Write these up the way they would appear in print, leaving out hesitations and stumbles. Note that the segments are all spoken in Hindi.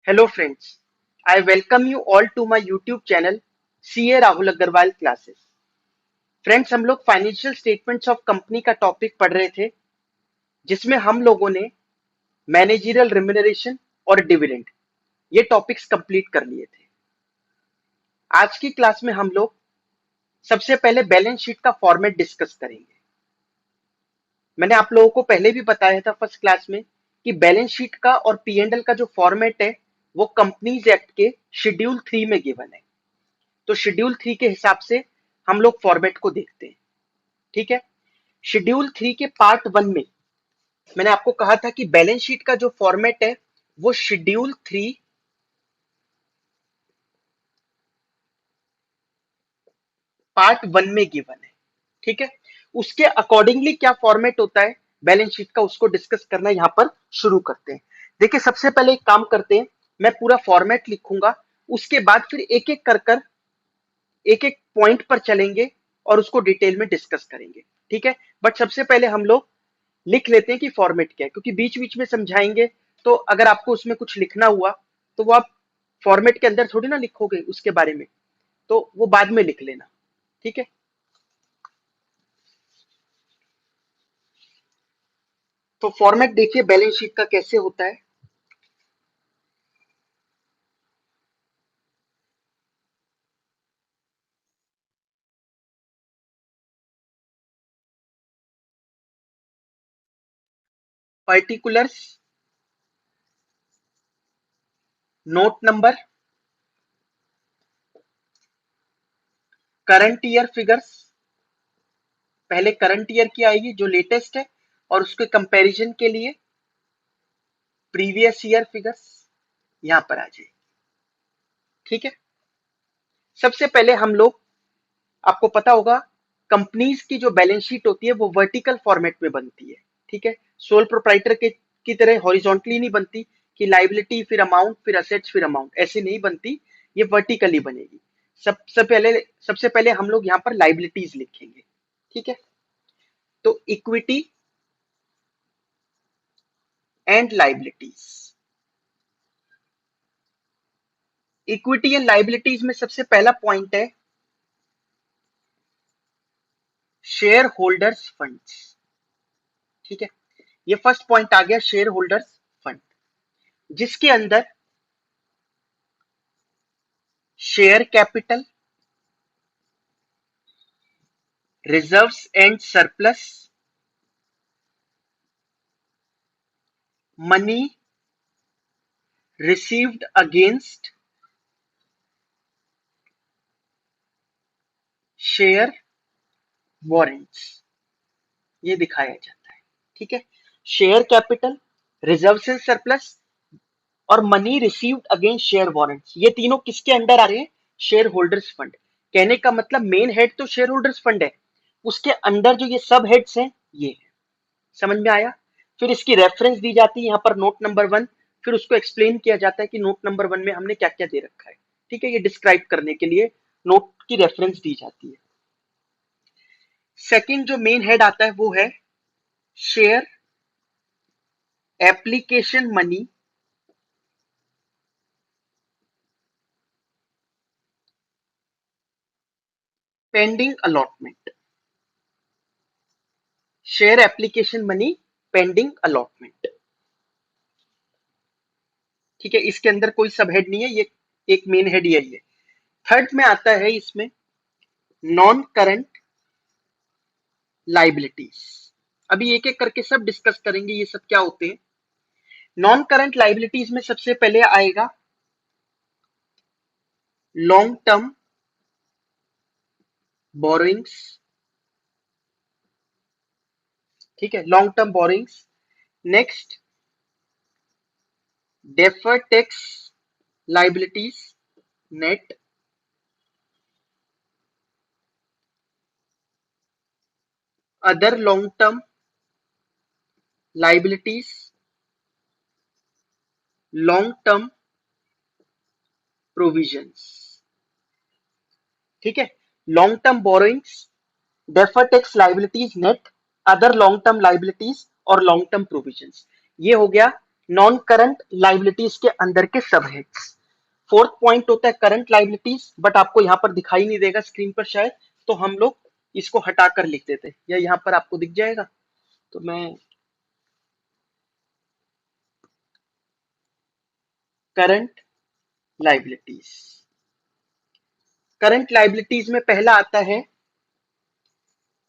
Hello friends, I welcome you all to my YouTube channel CA Rahul Agarwal classes. Friends, हम लोग फाइनेंशियल स्टेटमेंट्स ऑफ कंपनी का टॉपिक पढ़ रहे थे, जिसमें हम लोगों ने मैनेजरियल रिम्यूनरेशन और डिविडेंड ये टॉपिक्स कंप्लीट कर लिए थे। आज की क्लास में हम लोग सबसे पहले बैलेंस शीट का फॉर्मेट डिस्कस करेंगे। मैंने आप लोगों को पहले भी बताया था फर्स्ट क्लास में कि बैलेंस शीट का और P&L का जो फॉर्मेट है वो कंपनीज एक्ट के शेड्यूल 3 में गिवन है। तो शेड्यूल 3 के हिसाब से हम लोग फॉर्मेट को देखते हैं। ठीक है, शेड्यूल 3 के पार्ट 1 में मैंने आपको कहा था कि बैलेंस शीट का जो फॉर्मेट है वो शेड्यूल 3 पार्ट 1 में गिवन है। ठीक है, उसके अकॉर्डिंगली क्या फॉर्मेट होता है बैलेंस शीट का, उसको डिस्कस करना यहां पर शुरू करते हैं। देखिए, सबसे पहले एक काम करते हैं, मैं पूरा फॉर्मेट लिखूंगा, उसके बाद फिर एक एक कर एक एक पॉइंट पर चलेंगे और उसको डिटेल में डिस्कस करेंगे। ठीक है, बट सबसे पहले हम लोग लिख लेते हैं कि फॉर्मेट क्या है, क्योंकि बीच बीच में समझाएंगे तो अगर आपको उसमें कुछ लिखना हुआ तो वो आप फॉर्मेट के अंदर थोड़ी ना लिखोगे उसके बारे में, तो वो बाद में लिख लेना। ठीक है, तो फॉर्मेट देखिए बैलेंस शीट का कैसे होता है। Particulars, note number, current year figures, पहले करंट ईयर की आएगी जो लेटेस्ट है, और उसके कंपैरिजन के लिए प्रीवियस ईयर फिगर्स यहां पर आ जाएगी। ठीक है, सबसे पहले हम लोग, आपको पता होगा कंपनीज की जो बैलेंस शीट होती है वो वर्टिकल फॉर्मेट में बनती है। ठीक है, सोल प्रोप्राइटर के की तरह हॉरिजॉन्टली नहीं बनती कि लाइबिलिटी फिर अमाउंट फिर असेट्स फिर अमाउंट, ऐसे नहीं बनती, ये वर्टिकली बनेगी। सबसे पहले हम लोग यहाँ पर लाइबिलिटीज लिखेंगे। ठीक है, तो equity and liabilities, equity and liabilities में सबसे पहला पॉइंट है शेयर होल्डर्स फंड्स। ठीक है, ये फर्स्ट पॉइंट आ गया, शेयर होल्डर्स फंड, जिसके अंदर share capital, reserves and surplus, money received against share warrants ये दिखाया जाता है। ठीक है, share capital, reserves and surplus और money received against share warrants, ये तीनों किसके अंडर आ रहे हैं? Share holders fund. कहने का मतलब मेन हेड तो शेयर होल्डर्स फंड है, उसके अंदर जो ये सब हेड्स हैं ये है। समझ में आया? फिर इसकी रेफरेंस दी जाती है यहाँ पर नोट नंबर 1, फिर उसको एक्सप्लेन किया जाता है कि नोट नंबर 1 में हमने क्या क्या दे रखा है। ठीक है, ये डिस्क्राइब करने के लिए नोट की रेफरेंस दी जाती है। सेकंड जो मेन हेड आता है वो है share application money pending allotment, share application money pending allotment. ठीक है, इसके अंदर कोई सब हेड नहीं है, ये एक मेन हेड यही है। थर्ड में आता है इसमें नॉन करंट लाइबिलिटीज। अभी एक एक करके सब डिस्कस करेंगे ये सब क्या होते हैं। नॉन करंट लाइबिलिटीज में सबसे पहले आएगा लॉन्ग टर्म बोरोइंग्स। ठीक है, long term borrowings. Next deferred tax liabilities net, other long term liabilities, long term provisions. ठीक है, long term borrowings, deferred tax liabilities net, other long term liabilities और लॉन्ग टर्म प्रोविजंस, ये हो गया नॉन करंट लाइबिलिटीज के अंदर के सब हेड्स। फोर्थ पॉइंट होता है करंट लाइबिलिटीज, बट आपको यहाँ पर दिखाई नहीं देगा स्क्रीन पर शायद, तो हम लोग इसको हटाकर लिख देते हैं, या यहाँ पर आपको दिख जाएगा। तो मैं करंट लाइबिलिटीज, करंट लाइबिलिटीज में पहला आता है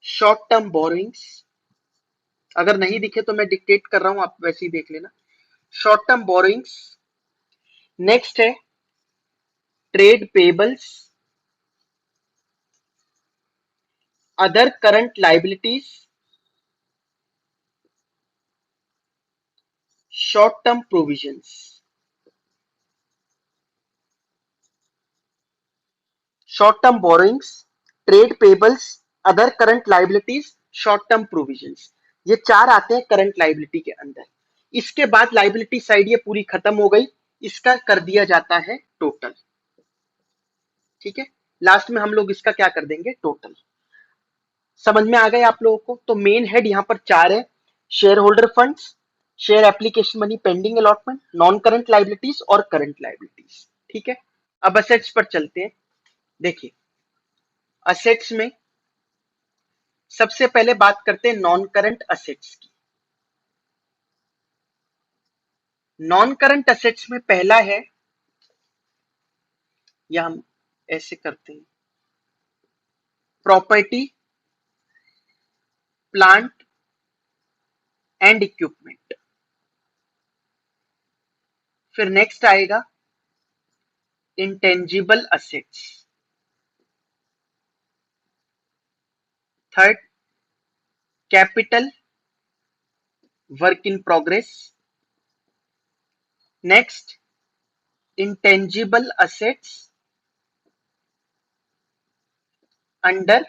शॉर्ट टर्म बोरोइंग्स। अगर नहीं दिखे तो मैं डिक्टेट कर रहा हूं, आप वैसे ही देख लेना। Short term borrowings. नेक्स्ट है trade payables, other current liabilities, short term provisions. Short term borrowings, trade payables, other current liabilities, short term provisions, ये चार आते हैं करंट लाइबिलिटी के अंदर। इसके बाद लाइबिलिटी साइड ये पूरी खत्म हो गई, इसका कर दिया जाता है टोटल। ठीक है, लास्ट में हम लोग इसका क्या कर देंगे, टोटल। समझ में आ गए आप लोगों को? तो मेन हेड यहाँ पर चार है, share holder funds, share application money, pending allotment, non current liabilities और करंट लाइबिलिटीज। ठीक है, अब असेट्स पर चलते हैं। देखिए असेट्स में सबसे पहले बात करते हैं नॉन करंट असेट्स की। नॉन करंट असेट्स में पहला है, या हम ऐसे करते हैं, प्रॉपर्टी प्लांट एंड इक्विपमेंट। फिर नेक्स्ट आएगा intangible assets. Third capital work in progress. Next intangible assets under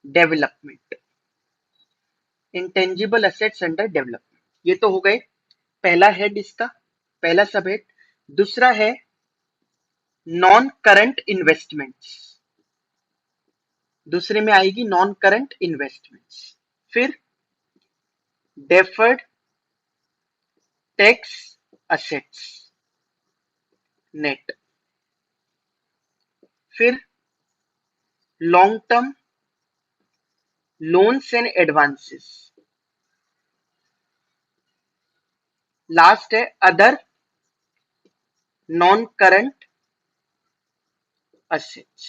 development. Intangible assets under development, ये तो हो गए पहला हेड इसका, पहला सब हेड। दूसरा है नॉन करंट इन्वेस्टमेंट्स, दूसरे में आएगी नॉन करंट इन्वेस्टमेंट्स। फिर डेफर्ड टैक्स असेट्स नेट। फिर long term loans and advances. Last है अदर नॉन करंट असेट्स।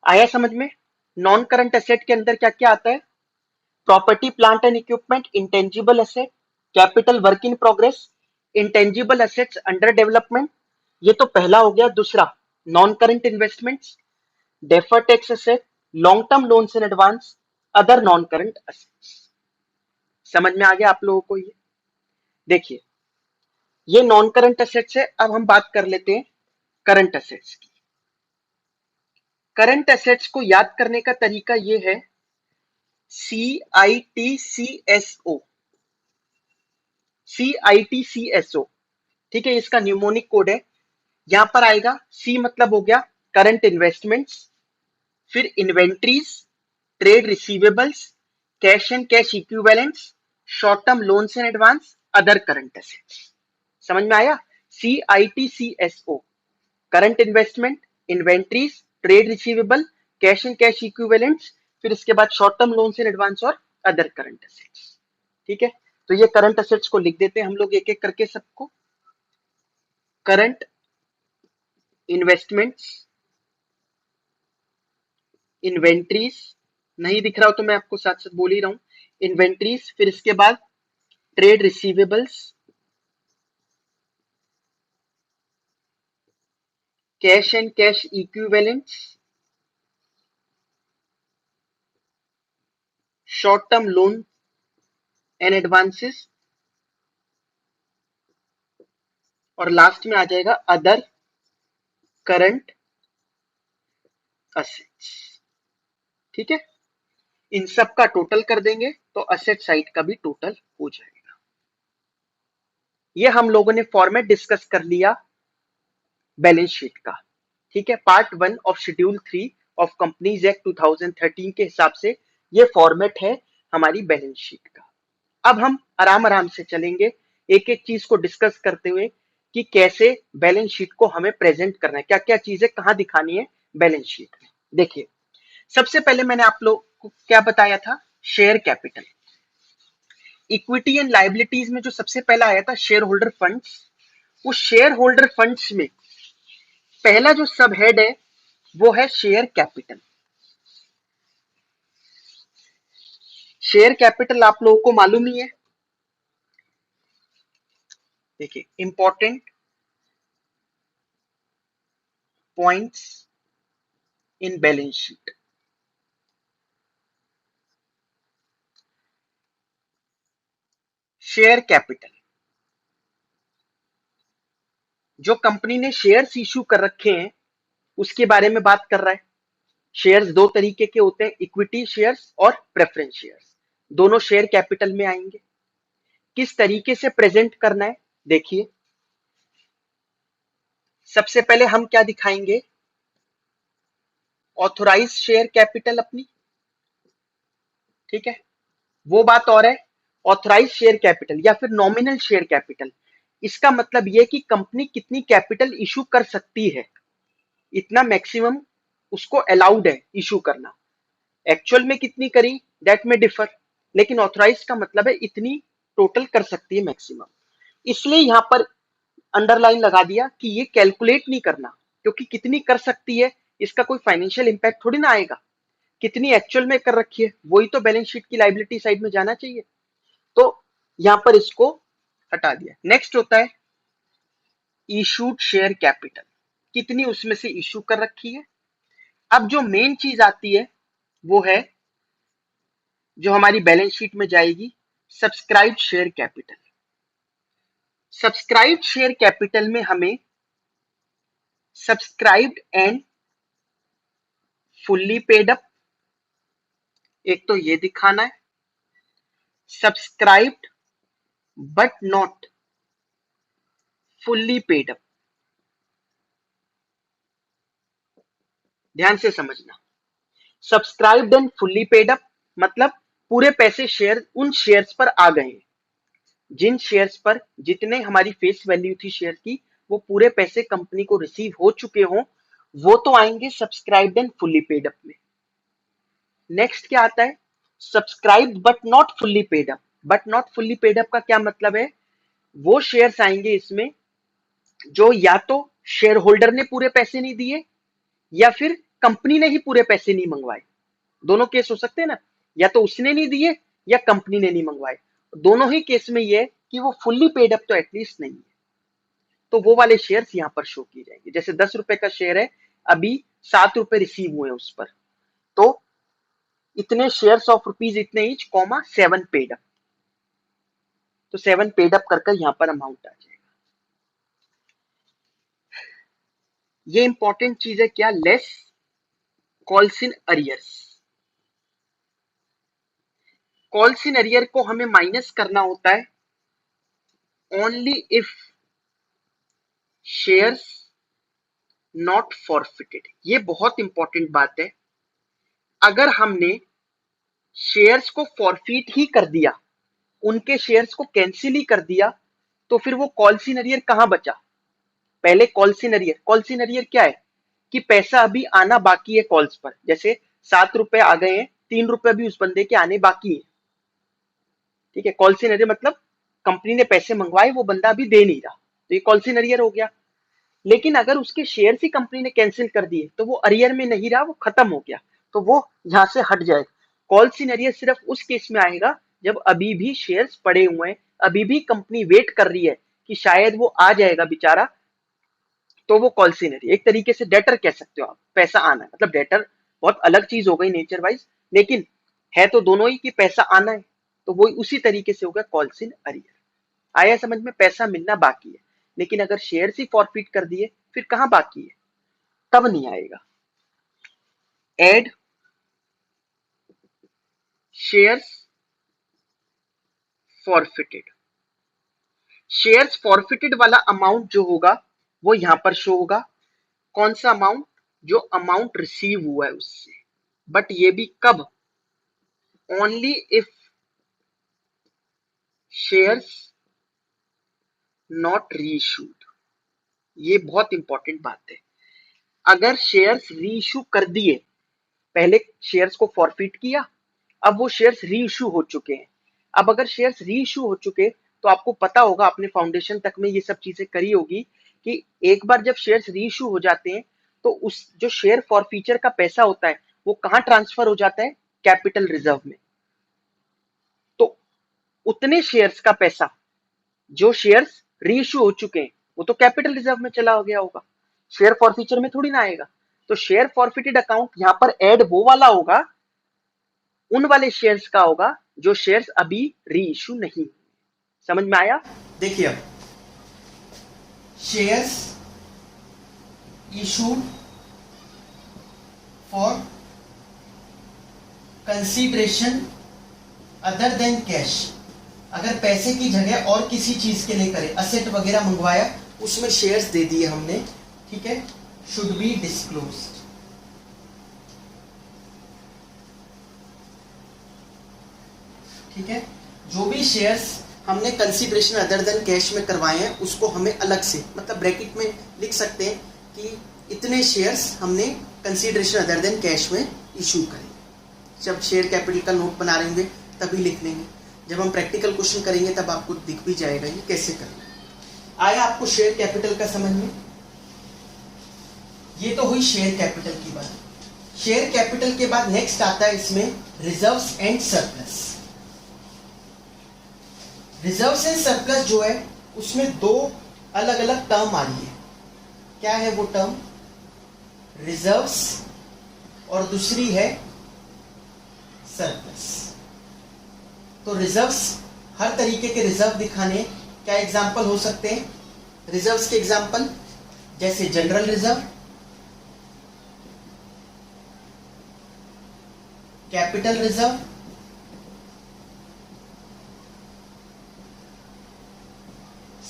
आया समझ में? नॉन करंट असेट के अंदर क्या क्या आता है, property plant and equipment, intangible asset, capital work in progress, intangible assets under development, ये तो पहला हो गया। दूसरा non current investments, deferred tax asset, long term loans in advance, other non current assets. समझ में आ गया आप लोगों को? ये देखिए ये नॉन करंट असेट्स है। अब हम बात कर लेते हैं करंट असेट्स की। करंट असेट्स को याद करने का तरीका ये है, CITCSO, CITCSO। ठीक है, इसका न्यूमोनिक कोड है। यहां पर आएगा सी मतलब हो गया करंट इन्वेस्टमेंट्स, फिर inventories, trade receivables, cash and cash equivalents, short term loans and advance, other current assets. समझ में आया? CITCSO, current investment, inventories, trade receivable, cash and cash equivalents, फिर इसके बाद short term loans and advance और अदर करंट एसेट्स। ठीक है, तो ये करंट एसेट्स को लिख देते हैं हम लोग एक एक करके सबको। करंट इन्वेस्टमेंट्स, इन्वेंट्रीज, नहीं दिख रहा हो तो मैं आपको साथ साथ बोल ही रहा हूं, इन्वेंट्रीज, फिर इसके बाद trade receivables, cash and cash equivalents, short term loan and advances, और लास्ट में आ जाएगा अदर करंट असेट्स। ठीक है, इन सब का टोटल कर देंगे तो असेट साइड का भी टोटल हो जाएगा। ये हम लोगों ने फॉर्मेट डिस्कस कर लिया बैलेंस शीट का। ठीक है, part 1 of schedule 3 of companies act 2013 के हिसाब से ये फॉर्मेट है हमारी बैलेंस शीट का। अब हम आराम आराम से चलेंगे, एक एक चीज को डिस्कस करते हुए कि कैसे बैलेंस शीट को हमें प्रेजेंट करना है, क्या क्या चीजें कहाँ दिखानी है बैलेंस शीट में। देखिए, सबसे पहले मैंने आप लोग को क्या बताया था, share capital. Equity and liabilities में जो सबसे पहला आया था शेयर होल्डर फंड्स, उस शेयर होल्डर फंड्स में पहला जो सब हेड है वो है शेयर कैपिटल। शेयर कैपिटल आप लोगों को मालूम ही है। देखिए, important points in balance sheet. Share capital, जो कंपनी ने शेयर्स इशू कर रखे हैं उसके बारे में बात कर रहा है। शेयर्स दो तरीके के होते हैं, इक्विटी शेयर्स और प्रेफरेंस शेयर्स, दोनों शेयर कैपिटल में आएंगे। किस तरीके से प्रेजेंट करना है, देखिए, सबसे पहले हम क्या दिखाएंगे, ऑथोराइज शेयर कैपिटल अपनी, ठीक है, वो बात और है। ऑथराइज शेयर कैपिटल या फिर नॉमिनल शेयर कैपिटल, इसका मतलब यह कि कंपनी कितनी कैपिटल इशू कर सकती है, इतना मैक्सिमम उसको अलाउड है इशू करना। एक्चुअल में कितनी करी दैट में डिफर, लेकिन ऑथराइज का मतलब है इतनी टोटल कर सकती है मैक्सिमम। इसलिए यहां पर अंडरलाइन लगा दिया कि ये कैलकुलेट नहीं करना, क्योंकि कितनी कर सकती है इसका कोई फाइनेंशियल इंपैक्ट थोड़ी ना आएगा, कितनी एक्चुअल में कर रखी है वही तो बैलेंस शीट की लायबिलिटी साइड में जाना चाहिए। तो यहां पर इसको हटा दिया। नेक्स्ट होता है इशूड शेयर कैपिटल, कितनी उसमें से इशू कर रखी है। अब जो मेन चीज आती है वो है जो हमारी बैलेंस शीट में जाएगी, subscribed share capital. Subscribed share capital में हमें subscribed and fully paid up, एक तो ये दिखाना है, subscribed but not fully paid up. ध्यान से समझना, subscribed and fully paid up मतलब पूरे पैसे शेयर उन शेयर्स पर आ गए हैं, जिन शेयर्स पर जितने हमारी फेस वैल्यू थी शेयर की, वो पूरे पैसे कंपनी को रिसीव हो चुके हों, वो तो आएंगे subscribed and fully paid up में। नेक्स्ट क्या आता है, subscribed but not fully paid up. But not fully paid up का क्या मतलब है, वो शेयर्स आएंगे इसमें जो या तो शेयर होल्डर ने पूरे पैसे नहीं दिए या फिर कंपनी ने ही पूरे पैसे नहीं मंगवाए। दोनों केस हो सकते हैं ना, या तो उसने नहीं दिए या कंपनी ने नहीं मंगवाए। दोनों ही केस में ये कि वो फुल्ली पेड अप तो एटलीस्ट नहीं है, तो वो वाले शेयर्स यहां पर शो किए जाएंगे। जैसे 10 रुपए का शेयर है, अभी 7 रुपए रिसीव हुए उस पर, तो इतने शेयर्स ऑफ रुपीज इतने ईच कॉमा 7 पेड अप, तो 7 पेड अप कर यहां पर अमाउंट आ जाएगा। ये इंपॉर्टेंट चीज है क्या, less calls in arrears. Calls in arrear को हमें माइनस करना होता है only if shares not forfeited. ये बहुत इंपॉर्टेंट बात है, अगर हमने शेयर्स को फॉरफिट ही कर दिया, उनके शेयर्स को कैंसिल ही कर दिया, तो फिर वो कॉल्स इन अरियर कहां बचा। पहले calls in arrear, calls in arrear क्या है कि पैसा अभी आना बाकी है कॉल्स पर, जैसे 7 रुपए आ गए हैं, 3 रुपए भी उस बंदे के आने बाकी है, ठीक है। कॉल्स इन अरियर मतलब कंपनी ने पैसे मंगवाए, वो बंदा अभी दे नहीं रहा, तो ये कॉल्स इन अरियर हो गया। लेकिन अगर उसके शेयर ही कंपनी ने कैंसिल कर दिए तो वो अरियर में नहीं रहा, वो खत्म हो गया, तो वो यहां से हट जाएगा। कॉल्स इन अरियर सिर्फ उस केस में आएगा जब अभी भी शेयर्स पड़े हुए हैं, अभी भी कंपनी वेट कर रही है कि शायद वो आ जाएगा बेचारा, तो वो कॉल्स इन अरियर। एक तरीके से डेटर कह सकते हो आप, पैसा आना है, मतलब डेटर बहुत अलग चीज हो गई नेचर वाइज, लेकिन है तो दोनों ही कि पैसा आना है, तो वो उसी तरीके से होगा कॉल्स इन अरियर। आया समझ में, पैसा मिलना बाकी है, लेकिन अगर शेयर ही फॉरफिट कर दिए फिर कहां बाकी है, तब नहीं आएगा। Add shares forfeited, shares forfeited वाला अमाउंट जो होगा वो यहां पर शो होगा। कौन सा अमाउंट, जो अमाउंट रिसीव हुआ है उससे, बट ये भी कब, only if shares not reissued, ये बहुत इंपॉर्टेंट बात है। अगर शेयर्स रीइश्यू कर दिए, पहले शेयर्स को फॉरफिट किया, अब वो शेयर्स रीइश्यू हो चुके हैं। अब अगर शेयर्स रीइश्यू हो चुके, तो आपको पता होगा, आपने फाउंडेशन तक में ये सब चीजें करी होगी कि एक बार जब शेयर्स रीइश्यू हो जाते हैं तो उस जो शेयर फॉरफीचर का पैसा होता है वो कहां ट्रांसफर हो जाता है? कैपिटल रिजर्व में। तो उतने शेयर्स का पैसा, जो शेयर्स रीइश्यू हो चुके हैं, वो तो कैपिटल रिजर्व में चला गया होगा, शेयर फॉरफीचर में थोड़ी ना आएगा। तो शेयर फॉरफिटेड अकाउंट यहां पर ऐड वो वाला होगा, उन वाले शेयर्स का होगा जो शेयर्स अभी री इश्यू नहीं। समझ में आया? देखिए अब shares issued for consideration other than cash, अगर पैसे की जगह और किसी चीज के लिए करे, असेट वगैरह मंगवाया, उसमें शेयर्स दे दिए हमने, ठीक है, शुड बी डिस्क्लोज्ड। ठीक है, जो भी शेयर्स हमने कंसीडरेशन अदर देन कैश में करवाए हैं उसको हमें अलग से, मतलब ब्रैकेट में लिख सकते हैं कि इतने शेयर्स हमने कंसीडरेशन अदर देन कैश में इशू करें। जब शेयर कैपिटल का नोट बना रहे होंगे तभी लिख लेंगे, जब हम प्रैक्टिकल क्वेश्चन करेंगे तब आपको दिख भी जाएगा ये कैसे करना है। आया आपको शेयर कैपिटल का समझ में? ये तो हुई शेयर कैपिटल की बात। शेयर कैपिटल के बाद नेक्स्ट आता है इसमें reserves and surplus. Reserves and surplus जो है उसमें दो अलग अलग टर्म आ रही है। क्या है वो टर्म? रिजर्व्स और दूसरी है सरप्लस। तो रिजर्व्स, हर तरीके के रिजर्व दिखाने क्या एग्जाम्पल हो सकते हैं? रिजर्व्स के एग्जाम्पल जैसे general reserve, capital reserve,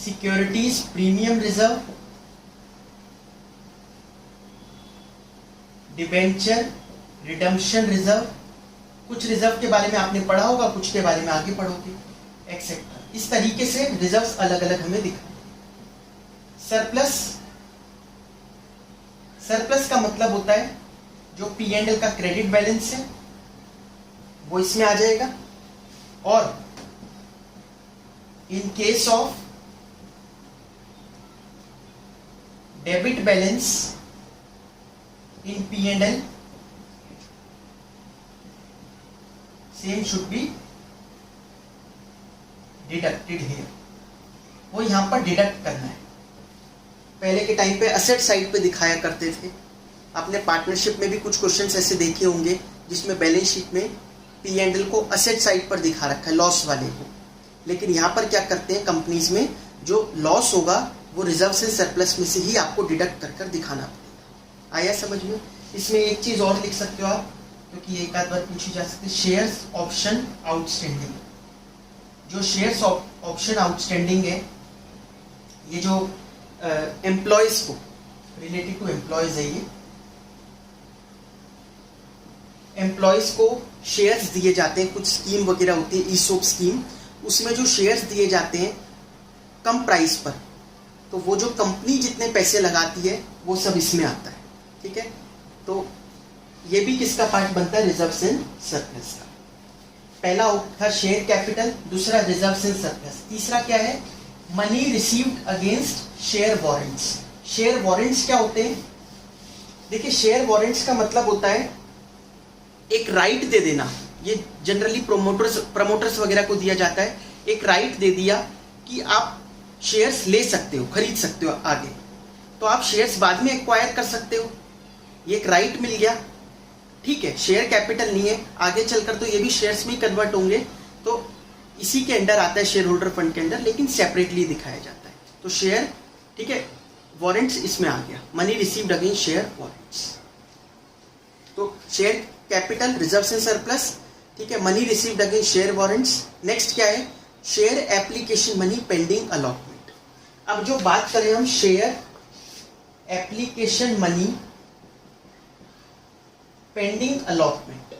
securities premium reserve, debenture redemption reserve. कुछ रिजर्व के बारे में आपने पढ़ा होगा, कुछ के बारे में आगे पढ़ोगे, एक्सेट्रा। इस तरीके से रिजर्व्स अलग अलग हमें दिखाए। सरप्लस, सरप्लस का मतलब होता है जो P&L का क्रेडिट बैलेंस है वो इसमें आ जाएगा, और in case of debit balance in P&L same should be deducted here. वो यहां पर डिडक्ट करना है। पहले के टाइम पे असेट साइड पे दिखाया करते थे। आपने पार्टनरशिप में भी कुछ क्वेश्चंस ऐसे देखे होंगे जिसमें बैलेंस शीट में P&L को असेट साइड पर दिखा रखा है, लॉस वाले को। लेकिन यहाँ पर क्या करते हैं कंपनीज में, जो लॉस होगा वो रिजर्व से सरप्लस में से ही आपको डिडक्ट कर कर दिखाना पड़ेगा। आया समझ में? इसमें एक चीज और लिख सकते हो आप, क्योंकि एक आध बार पूछी जा सकती है, शेयर्स ऑप्शन आउटस्टैंडिंग। जो शेयर्स ऑप्शन आउटस्टैंडिंग है, ये जो एम्प्लॉयज को, रिलेटेड टू एम्प्लॉयज है, ये एम्प्लॉयज को शेयर्स दिए जाते हैं, कुछ स्कीम वगैरह होती है, ईसोप स्कीम, उसमें जो शेयर्स दिए जाते हैं कम प्राइस पर, तो वो जो कंपनी जितने पैसे लगाती है वो सब इसमें आता है। ठीक है, तो ये भी किसका पार्ट बनता है? रिजर्व्स एंड सरप्लस का। पहला था शेयर कैपिटल, दूसरा रिजर्व्स एंड सरप्लस, तीसरा क्या है? Money received against share warrants. Share warrants क्या होते हैं? देखिए, शेयर वारंट्स का मतलब होता है एक राइट दे देना। ये जनरली प्रमोटर्स वगैरह को दिया जाता है। एक राइट दे दिया कि आप शेयर्स ले सकते हो, खरीद सकते हो आगे, तो आप शेयर्स बाद में एक्वायर कर सकते हो। ये एक राइट मिल गया, ठीक है, शेयर कैपिटल नहीं है, आगे चलकर तो ये भी शेयर्स में कन्वर्ट होंगे, तो इसी के अंडर आता है, शेयर होल्डर फंड के अंडर, लेकिन सेपरेटली दिखाया जाता है। तो शेयर, ठीक है, वारंट्स इसमें आ गया, money received against share warrants. तो share capital, reserves and surplus, ठीक है, money received against share warrants. Next क्या है? Share application money pending allotment. अब जो बात करें हम share application money pending allotment,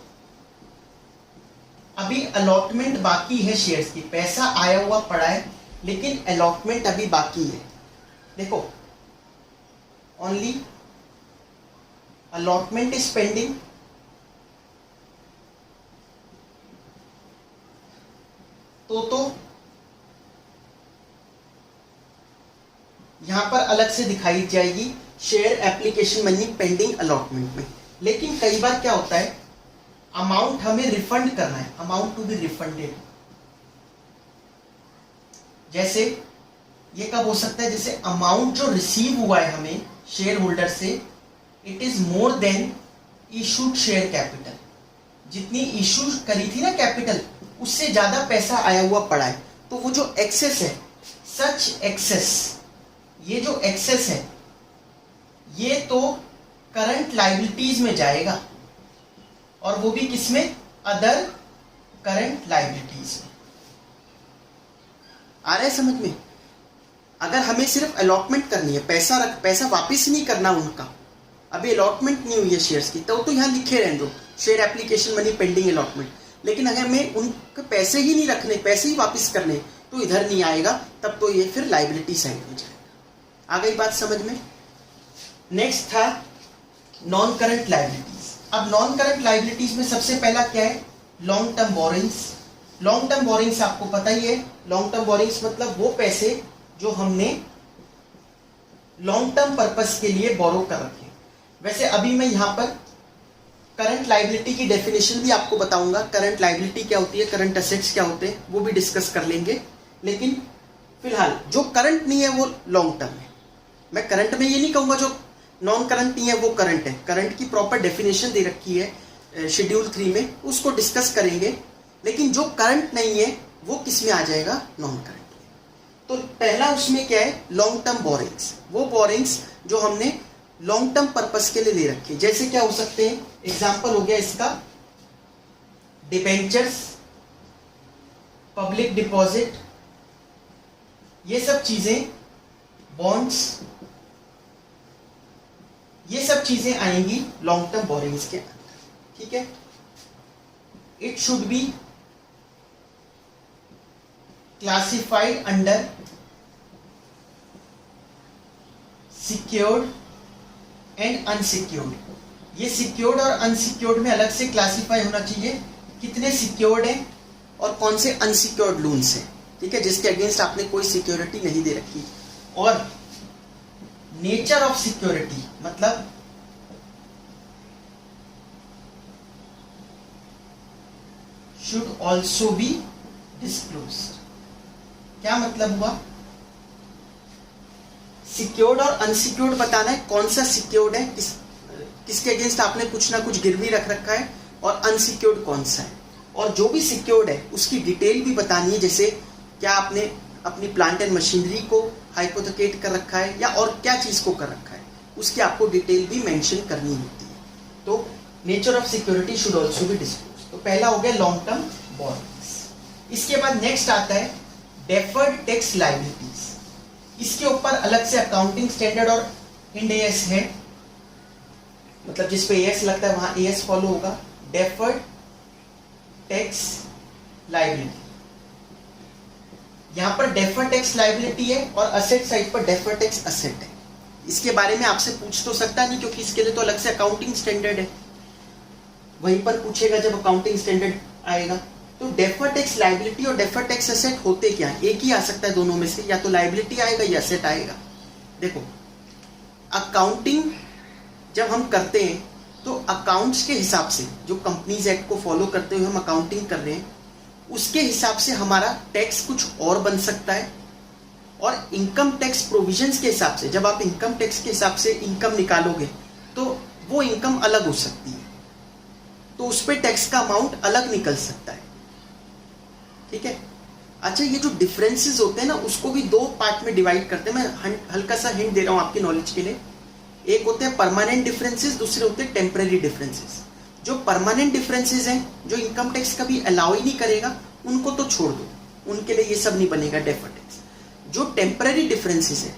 अभी अलॉटमेंट बाकी है शेयर्स की, पैसा आया हुआ पड़ा है लेकिन अलॉटमेंट अभी बाकी है। देखो, ओनली अलॉटमेंट इज पेंडिंग, तो यहां पर अलग से दिखाई जाएगी share application money pending allotment में। लेकिन कई बार क्या होता है, अमाउंट हमें रिफंड करना है, अमाउंट टू बी रिफंडेड। जैसे ये कब हो सकता है, जैसे अमाउंट जो रिसीव हुआ है हमें शेयर होल्डर से, it is more than issued share capital. जितनी इशू करी थी ना कैपिटल, उससे ज्यादा पैसा आया हुआ पड़ा है, तो वो जो एक्सेस है, सच एक्सेस, ये जो एक्सेस है ये तो करंट लायबिलिटीज में जाएगा, और वो भी किसमें, अदर करंट लायबिलिटीज में। आ रहा है समझ में? अगर हमें सिर्फ अलॉटमेंट करनी है, पैसा वापस नहीं करना उनका, अभी अलॉटमेंट नहीं हुई है शेयर्स की, तो यहाँ लिखे रहें दो share application money pending allotment. लेकिन अगर हमें उनके पैसे ही नहीं रखने, पैसे ही वापस करने, तो इधर नहीं आएगा, तब तो ये फिर लायबिलिटी साइड में जाएगा। आ गई बात समझ में? नेक्स्ट था नॉन करंट लायबिलिटीज। अब नॉन करंट लायबिलिटीज में सबसे पहला क्या है, long term borrowings. Long term borrowings आपको पता ही है, लॉन्ग टर्म बोरिंग्स मतलब वो पैसे जो हमने लॉन्ग टर्म पर्पस के लिए बोरो कर रखे। वैसे अभी मैं यहां पर करंट लायबिलिटी की डेफिनेशन भी आपको बताऊंगा, करंट लायबिलिटी क्या होती है, करंट असेट्स क्या होते हैं, वो भी डिस्कस कर लेंगे। लेकिन फिलहाल जो करंट नहीं है वो लॉन्ग टर्म है। मैं करंट में ये नहीं कहूंगा जो नॉन करंट नहीं है वो करंट है, करंट की प्रॉपर डेफिनेशन दे रखी है शेड्यूल 3 में, उसको डिस्कस करेंगे। लेकिन जो करंट नहीं है वो किस में आ जाएगा, नॉन करंट। तो पहला उसमें क्या है, लॉन्ग टर्म बोरिंग्स। वो बोरिंग्स जो हमने लॉन्ग टर्म पर्पस के लिए ले रखे, जैसे क्या हो सकते हैं, एग्जांपल हो गया इसका डिबेंचर्स, पब्लिक डिपॉजिट, ये सब चीजें, बॉन्ड्स, ये सब चीजें आएंगी लॉन्ग टर्म बोरिंग्स के अंदर। ठीक है, it should be classified under secured and unsecured. ये सिक्योर्ड और अनसिक्योर्ड में अलग से क्लासिफाई होना चाहिए, कितने सिक्योर्ड हैं और कौन से अनसिक्योर्ड लोन्स हैं। ठीक है, जिसके अगेंस्ट आपने कोई सिक्योरिटी नहीं दे रखी। और नेचर ऑफ सिक्योरिटी मतलब शुड ऑल्सो बी डिस्क्लोज्ड। क्या मतलब हुआ, सिक्योर्ड और अनसिक्योर्ड बताना है, कौन सा सिक्योर्ड है, किसके अगेंस्ट आपने कुछ ना कुछ गिरवी रख रखा है, और अनसिक्योर्ड कौन सा है। और जो भी सिक्योर्ड है उसकी डिटेल भी बतानी है, जैसे क्या आपने अपनी प्लांट एंड मशीनरी को हाइपोथेकेट कर रखा है या और क्या चीज को कर रखा है, उसकी आपको डिटेल भी मेंशन करनी होती है। तो nature of security should also be disclosed. तो पहला हो गया लॉन्ग टर्म बोरिंग्स। इसके बाद नेक्स्ट आता है डेफर्ड टैक्स लायबिलिटीज। इसके ऊपर अलग से अकाउंटिंग स्टैंडर्ड और इंड एएस है, मतलब जिस पे एएस लगता है वहां एएस फॉलो होगा। डेफर्ड टैक्स लायबिलिटी, यहां पर डेफर्ड टैक्स लायबिलिटी है और असेट साइड पर डेफर्ड टैक्स असेट है। इसके बारे में आपसे पूछ तो सकता नहीं, क्योंकि इसके लिए तो अलग से अकाउंटिंग स्टैंडर्ड है, वहीं पर पूछेगा जब अकाउंटिंग स्टैंडर्ड आएगा। तो डेफर्ड टैक्स लायबिलिटी और डेफर्ड टैक्स एसेट होते क्या है, एक ही आ सकता है दोनों में से, या तो लायबिलिटी आएगा या एसेट आएगा। देखो, अकाउंटिंग जब हम करते हैं तो अकाउंट्स के हिसाब से, जो कंपनीज एक्ट को फॉलो करते हुए हम अकाउंटिंग कर रहे हैं, उसके हिसाब से हमारा टैक्स कुछ और बन सकता है। और इनकम टैक्स प्रोविजंस के हिसाब से, जब आप इनकम टैक्स के हिसाब से इनकम निकालोगे तो वो इनकम अलग हो सकती है, तो उस पर टैक्स का अमाउंट अलग निकल सकता है। ठीक है, अच्छा, ये जो डिफरेंसेस होते हैं ना, उसको भी दो पार्ट में डिवाइड करते हैं। मैं हल्का सा हिंट दे रहा हूं आपकी नॉलेज के लिए। एक होते हैं परमानेंट डिफरेंसेस, दूसरे होते हैं टेम्पररी डिफरेंसेस। जो परमानेंट डिफरेंसेस हैं, जो इनकम टैक्स कभी अलाउ ही नहीं करेगा, उनको तो छोड़ दो, उनके लिए ये सब नहीं बनेगा डेफर्ड टैक्स। जो टेम्पररी डिफरेंसेस है,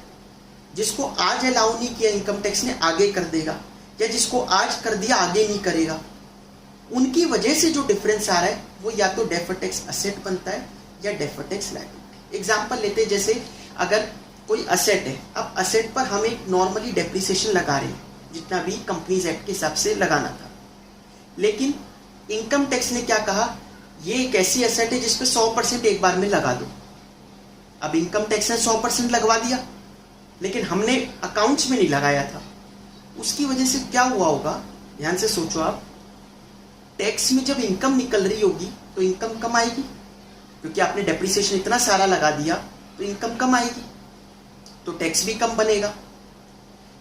जिसको आज अलाउ नहीं किया इनकम टैक्स ने, आगे कर देगा, या जिसको आज कर दिया आगे नहीं करेगा, उनकी वजह से जो डिफरेंस आ रहा है वो या तो डेफर्ड टैक्स असेट बनता है या डेफर्ड टैक्स लायबिलिटी। एग्जांपल लेते हैं, जैसे अगर कोई असेट है, अब असेट पर हम एक नॉर्मली डेप्रिसिएशन लगा रहे हैं जितना भी कंपनीज एक्ट के हिसाब से लगाना था, लेकिन इनकम टैक्स ने क्या कहा, ये एक ऐसी एसेट है जिसपे 100% एक बार में लगा दो। अब इनकम टैक्स ने 100% लगवा दिया, लेकिन हमने अकाउंट्स में नहीं लगाया था। उसकी वजह से क्या हुआ होगा, ध्यान से सोचो आप, टैक्स में जब इनकम निकल रही होगी तो इनकम कम आएगी, क्योंकि आपने डेप्रिसिएशन इतना सारा लगा दिया तो इनकम कम आएगी, तो टैक्स भी कम बनेगा।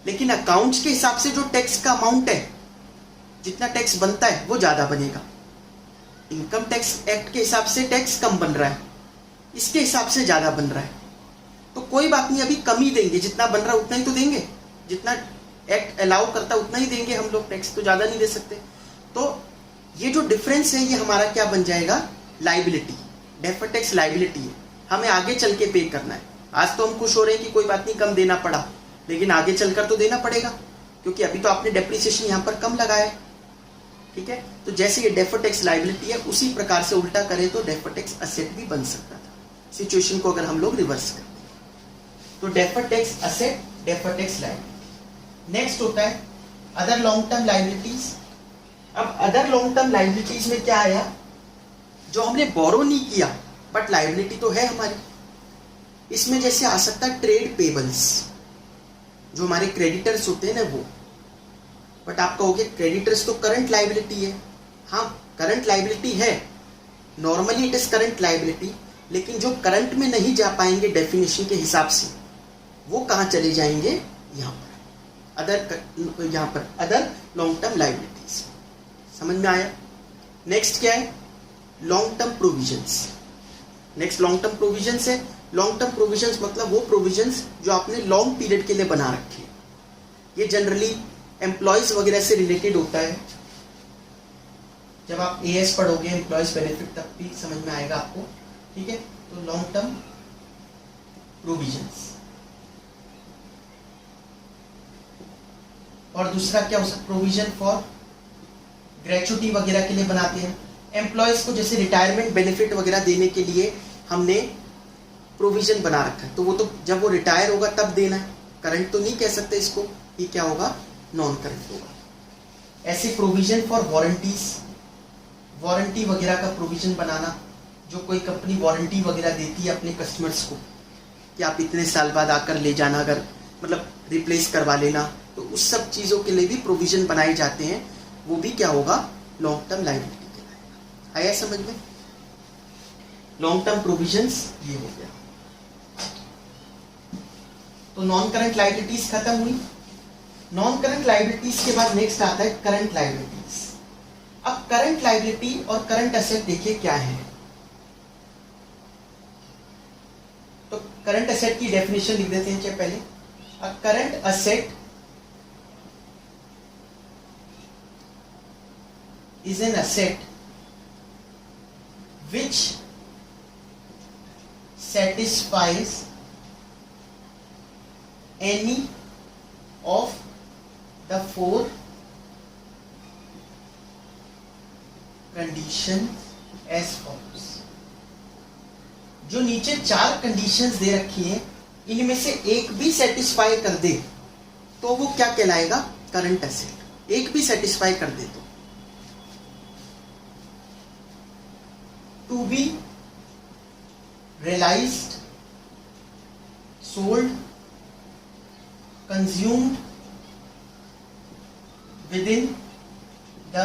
लेकिन अकाउंट्स के हिसाब से जो टैक्स का अमाउंट है, जितना टैक्स बनता है वो ज्यादा बनेगा। इनकम टैक्स एक्ट के हिसाब से टैक्स कम बन रहा है, इसके हिसाब से ज्यादा बन रहा है, तो कोई बात नहीं, अभी कम ही देंगे, जितना बन रहा है उतना ही तो देंगे, जितना एक्ट अलाउ करता है उतना ही देंगे हम लोग, टैक्स तो ज्यादा नहीं दे सकते। तो ये जो डिफरेंस है ये हमारा क्या बन जाएगा, लाइबिलिटी, डेफर्ड टैक्स लाइबिलिटी है, हमें आगे चल के पे करना है। आज तो हम खुश हो रहे हैं कि कोई बात नहीं कम देना पड़ा, लेकिन आगे चलकर तो देना पड़ेगा, क्योंकि अभी तो आपने डेप्रिसिएशन यहाँ पर कम लगाया है। ठीक है, तो जैसे ये डेफर्ड टैक्स लाइबिलिटी है, उसी प्रकार से उल्टा करें तो डेफर्ड टैक्स असेट भी बन सकता था, सिचुएशन को अगर हम लोग रिवर्स करते हैं। तो deferred tax asset, deferred tax liability. Next होता है अदर लॉन्ग टर्म लाइबिलिटीज। अब अदर लॉन्ग टर्म लाइबिलिटीज में क्या आया, जो हमने बोरो नहीं किया बट लाइबिलिटी तो है हमारी, इसमें जैसे आ सकता है ट्रेड पेबल्स, जो हमारे क्रेडिटर्स होते हैं ना वो। बट आप कहोगे क्रेडिटर्स तो करंट लाइबिलिटी है, हाँ करंट लाइबिलिटी है, normally it is current liability, लेकिन जो करंट में नहीं जा पाएंगे डेफिनेशन के हिसाब से, वो कहाँ चले जाएंगे, यहाँ पर अदर, यहाँ पर अदर लॉन्ग टर्म लाइबिलिटीज। समझ में आया। नेक्स्ट क्या है, long term provisions. Next long term provisions है। लॉन्ग टर्म प्रोविजंस मतलब वो प्रोविजंस जो आपने लॉन्ग पीरियड के लिए बना रखे हैं। ये जनरली एम्प्लॉयज वगैरह से रिलेटेड होता है। जब आप एएस पढ़ोगे, एम्प्लॉयज बेनिफिट, तब भी समझ में आएगा आपको। ठीक है, तो लॉन्ग टर्म प्रोविजंस। और दूसरा क्या हो सकता, प्रोविजन फॉर ग्रेचुटी वगैरह के लिए बनाते हैं। एम्प्लॉयज को जैसे रिटायरमेंट बेनिफिट वगैरह देने के लिए हमने प्रोविजन बना रखा है, तो वो तो जब वो रिटायर होगा तब देना है, करंट तो नहीं कह सकते इसको, ये क्या होगा, नॉन करंट होगा। ऐसे प्रोविजन फॉर वारंटीज, वारंटी वगैरह का प्रोविजन बनाना, जो कोई कंपनी वारंटी वगैरह देती है अपने कस्टमर्स को कि आप इतने साल बाद आकर ले जाना, अगर मतलब रिप्लेस करवा लेना, तो उस सब चीज़ों के लिए भी प्रोविजन बनाए जाते हैं, वो भी क्या होगा, लॉन्ग टर्म लाइबिलिटी कहलाएगा। आया समझ में। लॉन्ग टर्म प्रोविजंस ये हो गया। तो नॉन करंट लाइबिलिटीज खत्म हुई। नॉन करंट लाइबिलिटीज के बाद नेक्स्ट आता है करंट लाइबिलिटीज। अब करंट लाइबिलिटी और करंट एसेट देखिए क्या है। तो करंट एसेट की डेफिनेशन लिख देते हैं पहले। A current asset is an asset which satisfies any of the four conditions as follows। जो नीचे चार कंडीशंस दे रखी हैं, इनमें से एक भी सेटिस्फाई कर दे तो वो क्या कहलाएगा, करंट एसेट। एक भी सेटिस्फाई कर दे तो to be realized, sold, consumed within the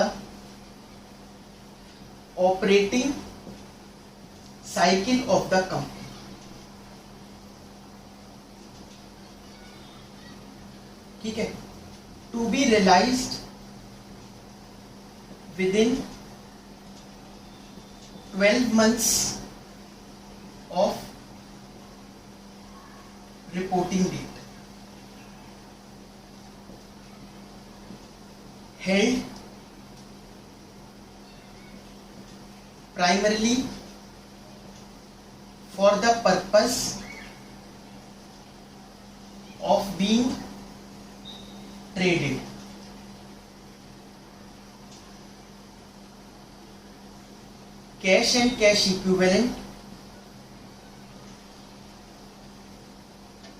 operating cycle of the company। ठीक है, to be realized within 12 months of reporting date, held primarily for the purpose of being traded। Cash and cash equivalent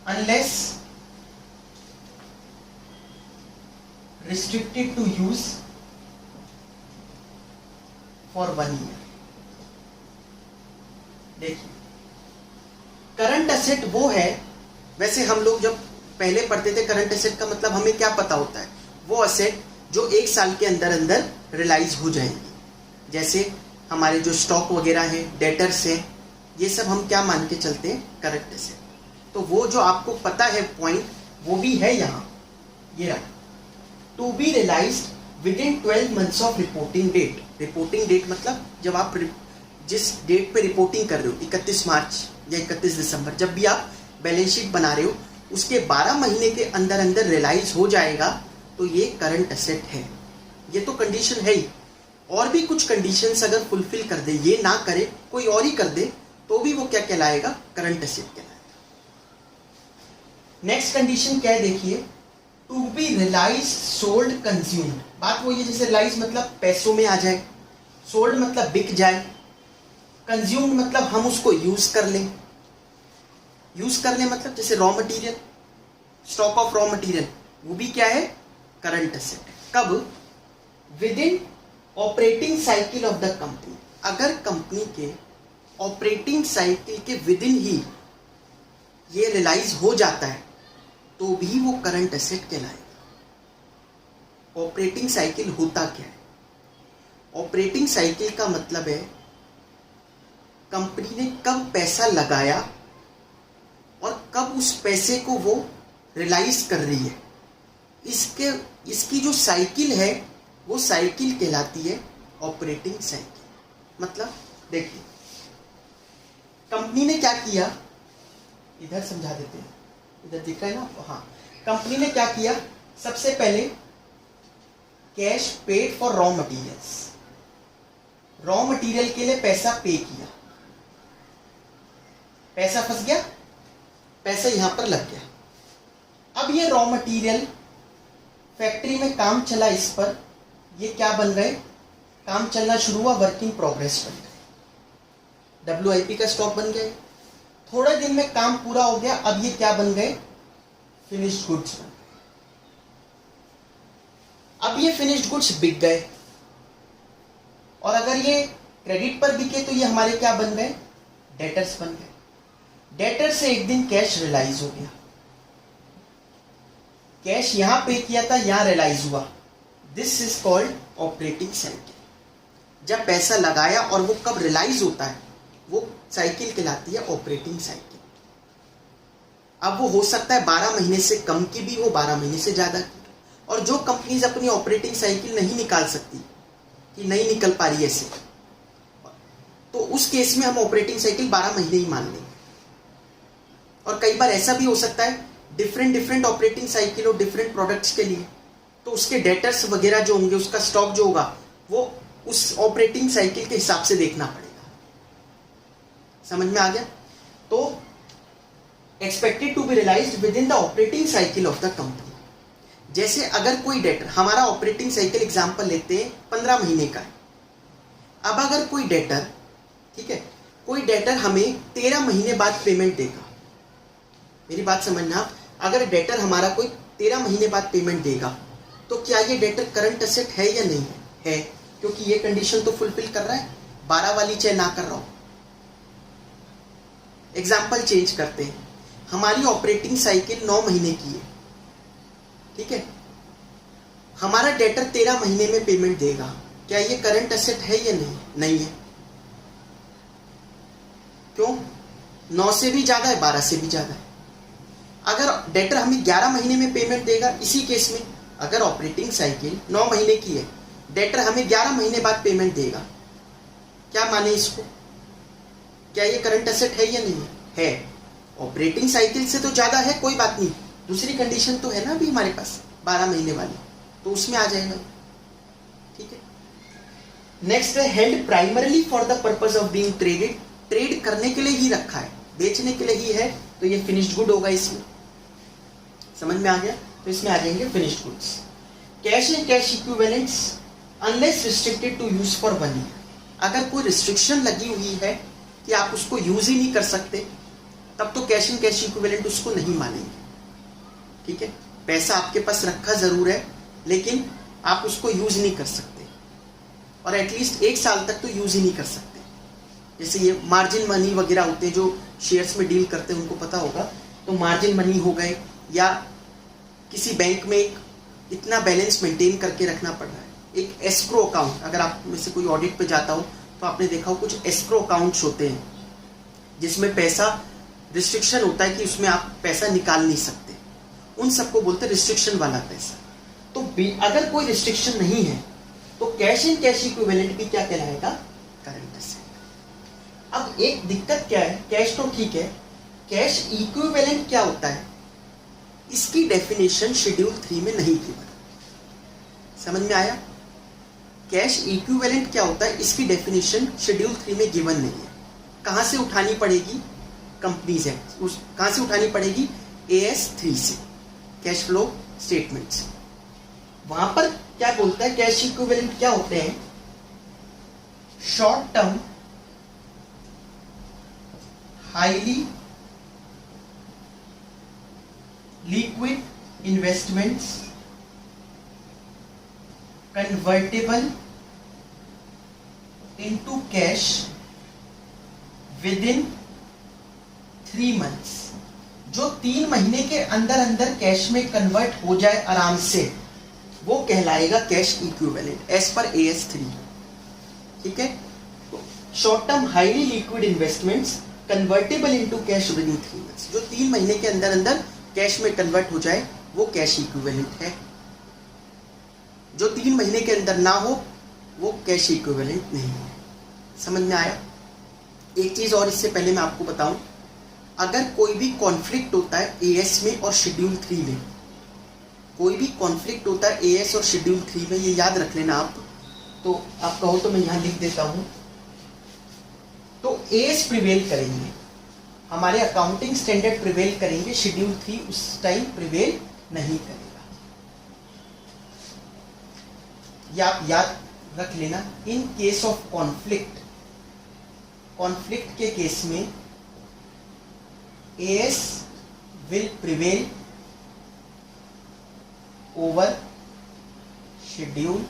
unless restricted to use for 1 year। देखिए, करंट एसेट वो है, वैसे हम लोग जब पहले पढ़ते थे करंट एसेट का मतलब हमें क्या पता होता है, वो एसेट जो 1 साल के अंदर अंदर रियलाइज हो जाएंगे। जैसे हमारे जो स्टॉक वगैरह है, डेटर्स है, ये सब हम क्या मान के चलते हैं, करंट एसेट। तो वो जो आपको पता है पॉइंट, वो भी है यहाँ, ये रहा, to be realised within 12 months of reporting date. Reporting date मतलब जब आप जिस डेट पे रिपोर्टिंग कर रहे हो, 31 मार्च या 31 दिसंबर, जब भी आप बैलेंस शीट बना रहे हो, उसके 12 महीने के अंदर अंदर रियलाइज हो जाएगा, तो ये करंट एसेट है। ये तो कंडीशन है ही, और भी कुछ कंडीशंस अगर फुलफिल कर दे, ये ना करे कोई और ही कर दे, तो भी वो क्या कहलाएगा, करंट एसेट कहलाएगा। नेक्स्ट कंडीशन क्या है, देखिए, to be realise sold consumed. बात वो ये, जैसे रियलाइज मतलब पैसों में आ जाए, सोल्ड मतलब बिक जाए, कंज्यूम्ड मतलब हम उसको यूज कर लें। यूज कर लें मतलब जैसे raw material, stock of raw material, वो भी क्या है, करंट एसेट। कब, with in operating cycle of the company. अगर कंपनी के ऑपरेटिंग साइकिल के विद इन ही ये रियलाइज हो जाता है, तो भी वो करंट एसेट कहलाएगा। ऑपरेटिंग साइकिल होता क्या है, ऑपरेटिंग साइकिल का मतलब है कंपनी ने कब पैसा लगाया और कब उस पैसे को वो रियलाइज कर रही है, इसकी जो साइकिल है, वो साइकिल कहलाती है ऑपरेटिंग साइकिल। मतलब देखिए, कंपनी ने क्या किया, इधर समझा देते हैं, इधर दिख रहा है ना आपको, हाँ। कंपनी ने क्या किया, सबसे पहले cash paid for raw materials, raw material के लिए पैसा पे किया, पैसा फंस गया, पैसा यहां पर लग गया। अब ये रॉ मटेरियल फैक्ट्री में काम चला, इस पर ये क्या बन गए, काम चलना शुरू हुआ, वर्क इन प्रोग्रेस बन गए, WIP का स्टॉक बन गए। थोड़े दिन में काम पूरा हो गया, अब ये क्या बन गए, फिनिश्ड गुड्स बन गए। अब ये फिनिश्ड गुड्स बिक गए, और अगर ये क्रेडिट पर बिके तो ये हमारे क्या बन गए, डेटर्स बन गए। डेटर से एक दिन कैश रियलाइज हो गया, कैश यहां पे किया था, यहां रियलाइज हुआ, this is called operating cycle. जब पैसा लगाया और वो कब रियलाइज होता है, वो साइकिल कहलाती है ऑपरेटिंग साइकिल। अब वो हो सकता है 12 महीने से कम की भी हो, 12 महीने से ज्यादा की। और जो कंपनीज अपनी ऑपरेटिंग साइकिल नहीं निकाल सकती, कि नहीं निकल पा रही ऐसे, तो उस केस में हम ऑपरेटिंग साइकिल 12 महीने ही मान लेंगे। और कई बार ऐसा भी हो सकता है डिफरेंट ऑपरेटिंग साइकिल हो डिफरेंट प्रोडक्ट्स के लिए, तो उसके डेटर्स वगैरह जो होंगे, उसका स्टॉक जो होगा, वो उस ऑपरेटिंग साइकिल के हिसाब से देखना पड़ेगा। समझ में आ गया? तो expected to be realised within the operating cycle of the company. जैसे अगर कोई डेटर, हमारा ऑपरेटिंग साइकिल एग्जांपल लेते हैं 15 महीने का है। अब अगर कोई डेटर, ठीक है, कोई डेटर हमें 13 महीने बाद पेमेंट देगा, मेरी बात समझना, अगर डेटर हमारा कोई 13 महीने बाद पेमेंट देगा, तो क्या ये डेटर करंट एसेट है या नहीं है? है, क्योंकि ये कंडीशन तो फुलफिल कर रहा है, 12 वाली चाहे ना कर रहा हो। एग्जाम्पल चेंज करते हैं, हमारी ऑपरेटिंग साइकिल 9 महीने की है, ठीक है, हमारा डेटर 13 महीने में पेमेंट देगा, क्या ये करंट एसेट है या नहीं? नहीं है। क्यों? 9 से भी ज्यादा है, 12 से भी ज्यादा है। अगर डेटर हमें 11 महीने में पेमेंट देगा, इसी केस में अगर ऑपरेटिंग साइकिल 9 महीने की है, डेटर हमें 11 महीने बाद पेमेंट देगा, क्या माने इसको? क्या ये करंट एसेट है या नहीं है? ऑपरेटिंग साइकिल से तो ज्यादा है, कोई बात नहीं, दूसरी कंडीशन तो है ना अभी हमारे पास 12 महीने वाली, तो उसमें आ जाएगा, ठीक है। नेक्स्ट है held primarily for the purpose of being traded, trade करने के लिए ही रखा है, बेचने के लिए ही है, तो ये फिनिश्ड गुड होगा इसमें। समझ में आ गया? तो इसमें आ जाएंगे finished goods. Cash and cash equivalents unless restricted to use for 1 year. अगर कोई रिस्ट्रिक्शन लगी हुई है कि आप उसको यूज ही नहीं कर सकते, तब तो कैश एंड कैश इक्विवेलेंट उसको नहीं मानेंगे। ठीक है, पैसा आपके पास रखा जरूर है लेकिन आप उसको यूज नहीं कर सकते, और एटलीस्ट 1 साल तक तो यूज ही नहीं कर सकते। जैसे ये मार्जिन मनी वगैरह होते हैं जो शेयर्स में डील करते हैं, उनको पता होगा। तो मार्जिन मनी हो गए, या किसी बैंक में एक इतना बैलेंस मेंटेन करके रखना पड़ रहा है। एक एस्क्रो अकाउंट, अगर आप में से कोई ऑडिट पे जाता हो तो आपने देखा हो कुछ एस्क्रो अकाउंट्स होते हैं जिसमें पैसा रिस्ट्रिक्शन होता है कि उसमें आप पैसा निकाल नहीं सकते, उन सबको बोलते हैं रिस्ट्रिक्शन वाला पैसा। तो अगर कोई रिस्ट्रिक्शन नहीं है तो कैश एंड कैश इक्विवेलेंट भी क्या कहलाएगा? Current asset. अब एक दिक्कत क्या है, कैश तो ठीक है, कैश इक्विवेलेंट क्या होता है, इसकी डेफिनेशन शेड्यूल 3 में नहीं गिवन। समझ में आया? कैश इक्विवेलेंट क्या होता है, इसकी डेफिनेशन शेड्यूल 3 में गिवन नहीं है। कहां से उठानी पड़ेगी? Companies act. कहां से उठानी पड़ेगी? AS 3 से, कैश फ्लो स्टेटमेंट से। वहां पर क्या बोलता है, कैश इक्विवेलेंट क्या होते हैं? Short term highly liquid investments convertible into cash within 3 months। जो 3 महीने के अंदर अंदर कैश में कन्वर्ट हो जाए आराम से, वो कहलाएगा cash equivalent as per AS 3। ठीक है, तो short term highly liquid investments convertible into cash within 3 months, जो 3 महीने के अंदर अंदर कैश में कन्वर्ट हो जाए वो कैश इक्विवेलेंट है। जो 3 महीने के अंदर ना हो वो कैश इक्विवेलेंट नहीं है। समझ में आया? एक चीज और इससे पहले मैं आपको बताऊं, अगर कोई भी कॉन्फ्लिक्ट होता है AS में और शेड्यूल 3 में, कोई भी कॉन्फ्लिक्ट होता है AS और शेड्यूल 3 में, ये याद रख लेना आप। तो आप कहो तो मैं यहां लिख देता हूं। तो AS प्रिवेल करेंगे, हमारे अकाउंटिंग स्टैंडर्ड प्रिवेल करेंगे, शेड्यूल 3 उस टाइम प्रिवेल नहीं करेगा। या आप याद रख लेना, in case of conflict, conflict के केस में AS will prevail over schedule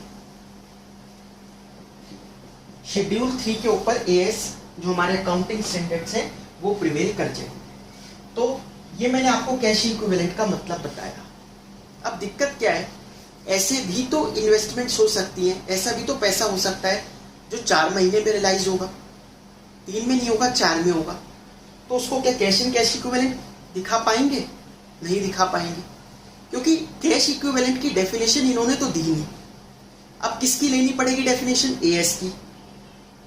3 के ऊपर AS जो हमारे अकाउंटिंग स्टैंडर्ड्स हैं वो प्रिवेल कर जाएंगे। तो ये मैंने आपको कैश इक्विवेलेंट का मतलब बताया। अब दिक्कत क्या है, ऐसे भी तो इन्वेस्टमेंट्स हो सकती हैं, ऐसा भी तो पैसा हो सकता है जो 4 महीने में रियलाइज होगा, 3 में नहीं होगा, 4 में होगा। तो उसको क्या कैश एंड कैश इक्विवेलेंट दिखा पाएंगे? नहीं दिखा पाएंगे, क्योंकि कैश इक्विवेलेंट की डेफिनेशन इन्होंने तो दी नहीं। अब किसकी लेनी पड़ेगी डेफिनेशन? AS की।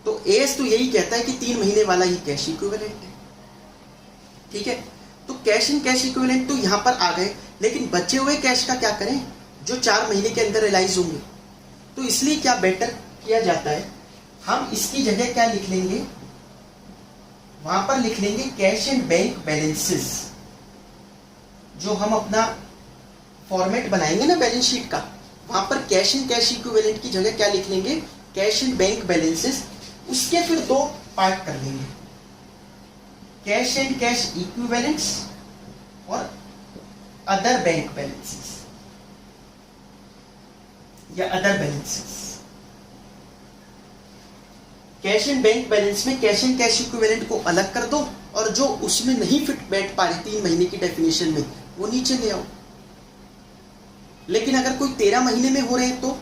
तो AS तो यही कहता है कि 3 महीने वाला ही कैश इक्विवेलेंट है। ठीक है, तो कैश एंड कैश इक्विवेलेंट तो यहां पर आ गए, लेकिन बचे हुए कैश का क्या करें जो 4 महीने के अंदर रियलाइज होंगे? तो इसलिए क्या बेटर किया जाता है, हम इसकी जगह क्या लिख लेंगे, वहां पर लिख लेंगे कैश एंड बैंक बैलेंसेस। जो हम अपना फॉर्मेट बनाएंगे ना बैलेंस शीट का, वहां पर कैश एंड कैश इक्विवेलेंट की जगह क्या लिख लेंगे? Cash and bank balances. उसके फिर 2 पार्ट कर लेंगे, कैश एंड कैश इक्विवेलेंट्स और अदर बैंक बैलेंसेस या other balances. Cash and bank balance में कैश एंड कैश इक्विवेलेंट को अलग कर दो, और जो उसमें नहीं फिट बैठ पा रहे 3 महीने की डेफिनेशन में, वो नीचे ले आओ। लेकिन अगर कोई 13 महीने में हो रहे हैं, तो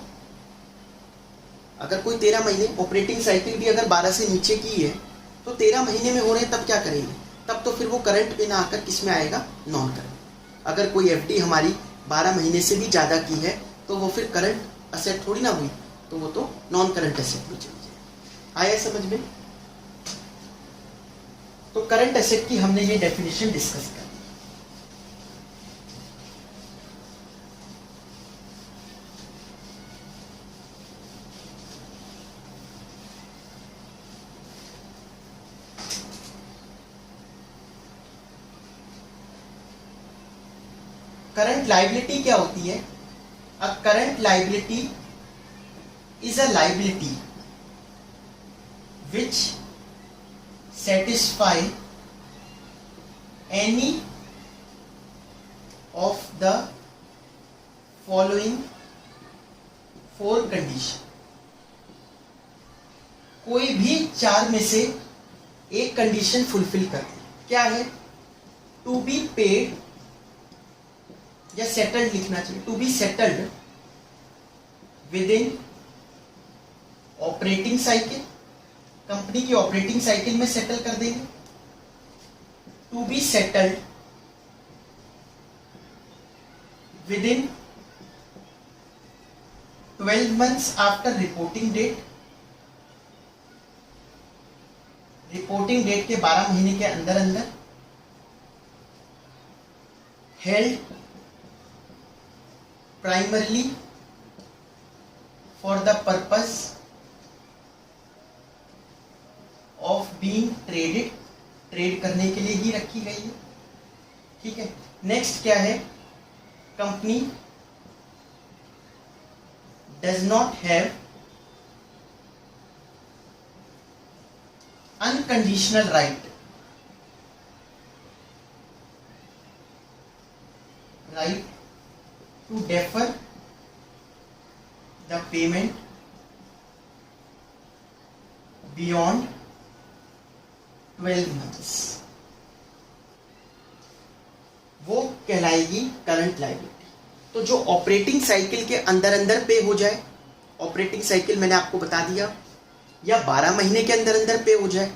अगर कोई 13 महीने, ऑपरेटिंग साइकिल भी अगर 12 से नीचे की है, तो 13 महीने में हो रहे हैं, तब क्या करेंगे? तब तो फिर वो करंट में ना आकर किस में आएगा? Non current. अगर कोई FD हमारी 12 महीने से भी ज्यादा की है, तो वो फिर करंट असेट थोड़ी ना हुई, तो वो तो नॉन करंट एसेट में चली जाए। आया समझ में? तो करंट एसेट की हमने ये डेफिनेशन डिस्कस कर ली। करंट लाइबिलिटी क्या होती है? A current liability is a liability which satisfy any of the following 4 condition. कोई भी 4 में से एक कंडीशन फुलफिल कर दे। क्या है? टू बी पेड या सेटल्ड लिखना चाहिए, to be settled within operating cycle, company की ऑपरेटिंग साइकिल में सेटल कर देंगे। To be settled within 12 months after reporting date, reporting date के 12 महीने के अंदर अंदर। Held primarily for the purpose of being traded, trade करने के लिए ही रखी गई है। ठीक है। नेक्स्ट क्या है? Company does not have unconditional right to defer the payment beyond 12 months, वो कहलाएगी करंट लायबिलिटी। तो जो ऑपरेटिंग साइकिल के अंदर अंदर पे हो जाए, ऑपरेटिंग साइकिल मैंने आपको बता दिया, या 12 महीने के अंदर अंदर पे हो जाए,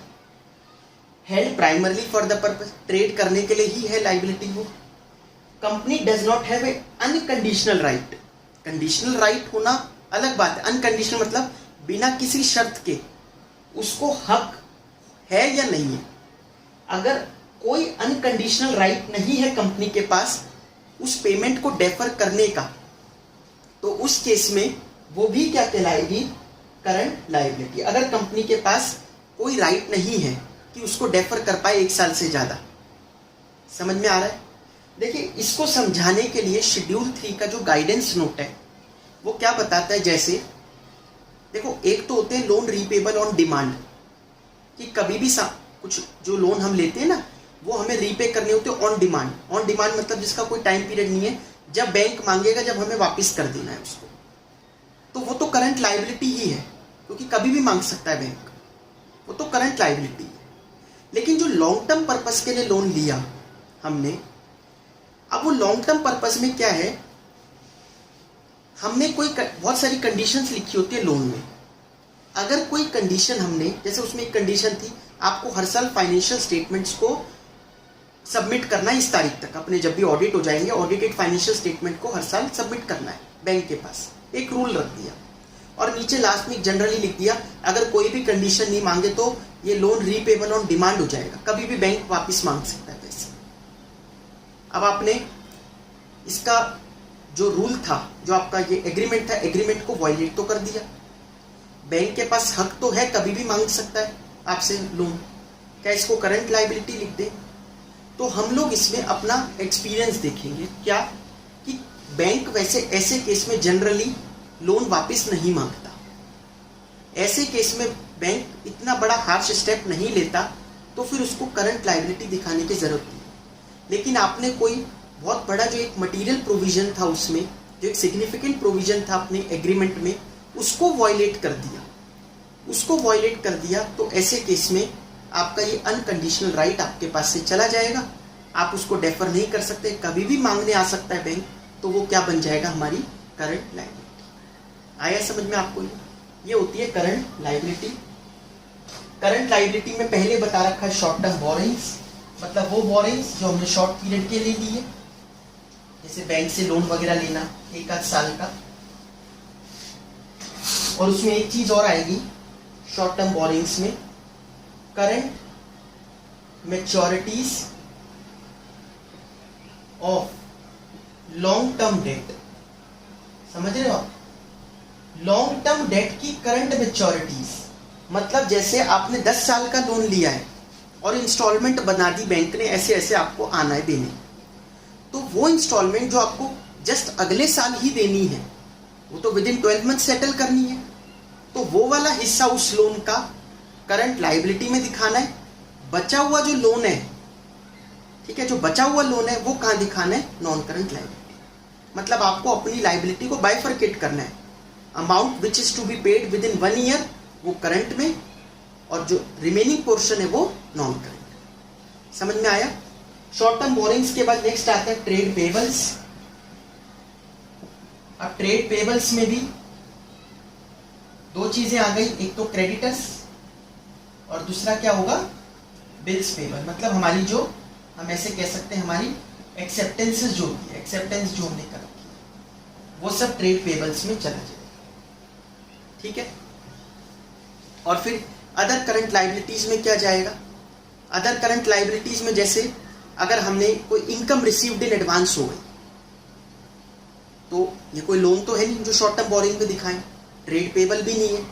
held primarily for the purpose, trade करने के लिए ही है लायबिलिटी वो। Company does not have a unconditional right, conditional right होना अलग बात है, अनकंडीशनल मतलब बिना किसी शर्त के उसको हक है या नहीं है। अगर कोई अनकंडीशनल राइट नहीं है कंपनी के पास उस पेमेंट को डेफर करने का, तो उस केस में वो भी क्या कहलाएगी? Current liability. अगर कंपनी के पास कोई राइट नहीं है कि उसको डेफर कर पाए 1 साल से ज्यादा। समझ में आ रहा है? देखिए, इसको समझाने के लिए शेड्यूल 3 का जो गाइडेंस नोट है वो क्या बताता है। जैसे देखो, एक तो होते हैं लोन रीपेबल ऑन डिमांड, कि कभी भी कुछ जो लोन हम लेते हैं ना वो हमें रीपे करने होते हैं ऑन डिमांड। ऑन डिमांड मतलब जिसका कोई टाइम पीरियड नहीं है, जब बैंक मांगेगा जब हमें वापस कर देना है उसको, तो वो तो करंट लायबिलिटी ही है, क्योंकि कभी भी मांग सकता है बैंक, वो तो करंट लायबिलिटी है। लेकिन जो लॉन्ग टर्म पर्पस के लिए लोन लिया हमने, अब वो लॉन्ग टर्म पर्पस में क्या है, हमने कोई बहुत सारी कंडीशंस लिखी होती है लोन में। अगर कोई कंडीशन हमने, जैसे उसमें एक कंडीशन थी आपको हर साल फाइनेंशियल स्टेटमेंट्स को सबमिट करना है इस तारीख तक, अपने जब भी ऑडिट हो जाएंगे ऑडिटेड फाइनेंशियल स्टेटमेंट को हर साल सबमिट करना है बैंक के पास, एक रूल रख दिया। और नीचे लास्ट में जनरली लिख दिया अगर कोई भी कंडीशन नहीं मांगे तो ये लोन रीपेबल ऑन डिमांड हो जाएगा, कभी भी बैंक वापस मांग सकता है पैसे। अब आपने इसका जो रूल था, जो आपका ये एग्रीमेंट था, एग्रीमेंट को वायलेट तो कर दिया। बैंक के पास हक तो है, कभी भी मांग सकता है आपसे लोन, क्या इसको करंट लायबिलिटी लिख दें? तो हम लोग इसमें अपना एक्सपीरियंस देखेंगे क्या, कि बैंक वैसे ऐसे केस में जनरली लोन वापस नहीं मांगता। ऐसे केस में बैंक इतना बड़ा हार्श स्टेप नहीं लेता, तो फिर उसको करंट लायबिलिटी दिखाने की जरूरत नहीं। लेकिन आपने कोई बहुत बड़ा जो एक मटेरियल प्रोविजन था उसमें, जो एक सिग्निफिकेंट प्रोविजन था अपने एग्रीमेंट में, उसको वायलेट कर दिया, उसको वायलेट कर दिया, तो ऐसे केस में आपका ये अनकंडीशनल राइट आपके पास से चला जाएगा, आप उसको डेफर नहीं कर सकते, कभी भी मांगने आ सकता है बैंक, तो वो क्या बन जाएगा? हमारी करंट लायबिलिटी। आया समझ में आपको? ये होती है करंट लायबिलिटी। करंट लायबिलिटी में पहले बता रखा है शॉर्ट टर्म बोरिंग्स, मतलब वो बोरिंग्स जो हमने शॉर्ट पीरियड के लिए ली है, जैसे बैंक से लोन वगैरह लेना 1 साल का। और उसमें एक चीज और आएगी शॉर्ट टर्म बोरिंग्स में, current मैच्योरिटीज of long term debt. समझ रहे हो आप? लॉन्ग टर्म डेट की करंट मैच्योरिटीज मतलब जैसे आपने 10 साल का लोन लिया है और इंस्टॉलमेंट बना दी बैंक ने, ऐसे ऐसे आपको आना है देने, तो वो इंस्टॉलमेंट जो आपको जस्ट अगले साल ही देनी है, वो तो विद इन 12 मंथ सेटल करनी है, तो वो वाला हिस्सा उस लोन का करंट लाइबिलिटी में दिखाना है। बचा हुआ जो लोन है, ठीक है, जो बचा हुआ लोन है वो कहाँ दिखाना है, नॉन करंट लाइबिलिटी। मतलब आपको अपनी लाइबिलिटी को बाइफरकेट करना है। Amount which is to be paid within 1 year वो करंट में, और जो रिमेनिंग पोर्शन है वो नॉन करंट। समझ में आया। शॉर्ट टर्म बोरिंग्स के बाद नेक्स्ट आता है ट्रेड पेबल्स। अब ट्रेड पेबल्स में भी दो चीजें आ गई, एक तो क्रेडिटर्स और दूसरा क्या होगा, बिल्स पेबल। मतलब हमारी जो, हम ऐसे कह सकते हैं हमारी एक्सेप्टेंसेस जो होती है, एक्सेप्टेंस जो हमने कर रखी है वो सब ट्रेड पेबल्स में चला जाएगा। ठीक है। और फिर अदर करंट लाइबिलिटीज में क्या जाएगा, अदर करंट लाइबिलिटीज में जैसे अगर हमने कोई इनकम रिसीव्ड इन एडवांस हो गई, तो ये कोई लोन तो है नहीं जो शॉर्ट टर्म बोरिंग में दिखाएं, ट्रेड पेबल भी नहीं है,